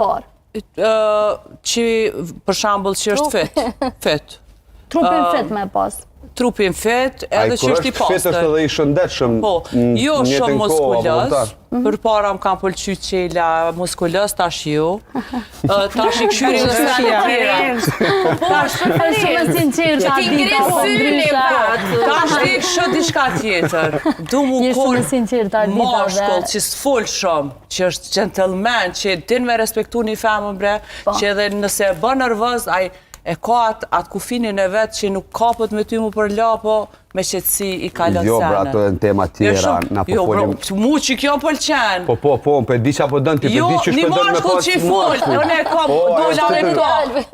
Por. Që për shembull që është fit. Trupin fit me pas. Trupin fit, edhe që është i pastër. Fit është edhe i shëndetshëm. Po, jo shumë muskulës. Përpara më kam pëlqy qela muskulës, tash jo. Tash i këshyri në sërë tjera. Tash shumë sinqert, Tash ti këshë diçka tjetër. Du mu kur mashkull që s'full shumë, që është gentleman, që din me respektu një femën bre, që edhe nëse e bë nervoz, e ka atë kufinin e vetë që nuk kapët me ty mu përla, po me qëtësi i kalon sene. Jo, bra, ato e në tema tjera. Jo, bra, mu që kjo pëlqen. Po, më përdi që apo dënë, ti përdi që shpëdën me pas mashkull që i full, unë e kom dola me to,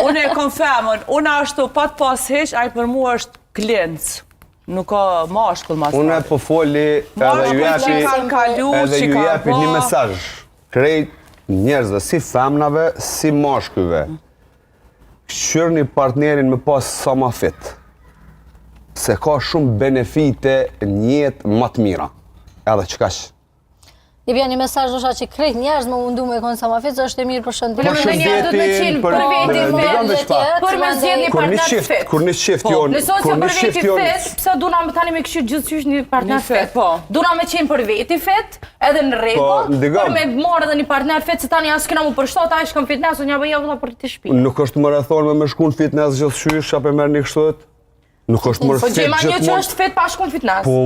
unë e kom femën, unë ashtu pat pas heq, aj për mu është klincë. Nuk ka mashkull mas. Unë e po foli edhe ju jepi një mesazh. Krejt njerëzve, si femnave, si mashkujve. Këshyrni partnerin me pas sa ma fit. Se ka shumë benefite një jetë më të mira. Edhe qëkash. I vjen një mesazh ndoshta që krejt njerëz më mundu me kon sa ma fit, është e mirë për shëndetin. Për shëndetin, për një partner fit. Kur një shift jonë. Nëse për veti fit, pse duna me tani me këshir gjithçysh një partner fit. Duna me qenë për veti fit, edhe në rregull, por me marrë edhe një partner fit, se tani as kena mu për shtat, ai shkon fitness, unë ja bëj valla për të shtëpi. Nuk është marathon me shku në fitness gjithçysh, apo merr një kështu. Nuk është mërë fit gjithmonë. Po gjema një që është fit pa shku në fitness. Po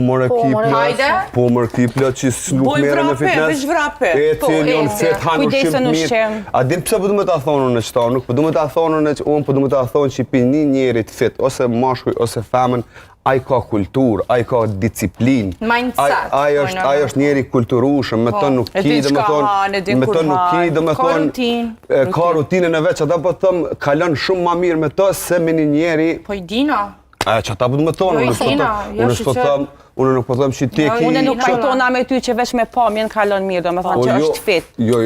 mërë ki plët që nuk mere në fitness. E ciljon fit, hanë ushqim të mirë. A dim pëse përdu me ta thonë në qëta? Nuk përdu me ta thonë në që unë përdu me ta thonë që i pi një njerit fit, ose mashkuj, ose femën, aj ka kultur, aj ka disciplin. Aj është njeri kulturushëm, me të nuk ki dhe me thonë, ka rutinën e veç, ata po thëmë, kalon shumë ma mirë me të se me një njeri. Po i dina. Që ata përdu me thonë, unë nuk po thëmë që ti e ki... Unë nuk pajtona me ty që veç me pamjen kalon mirë, do me thonë që është fit. Jo.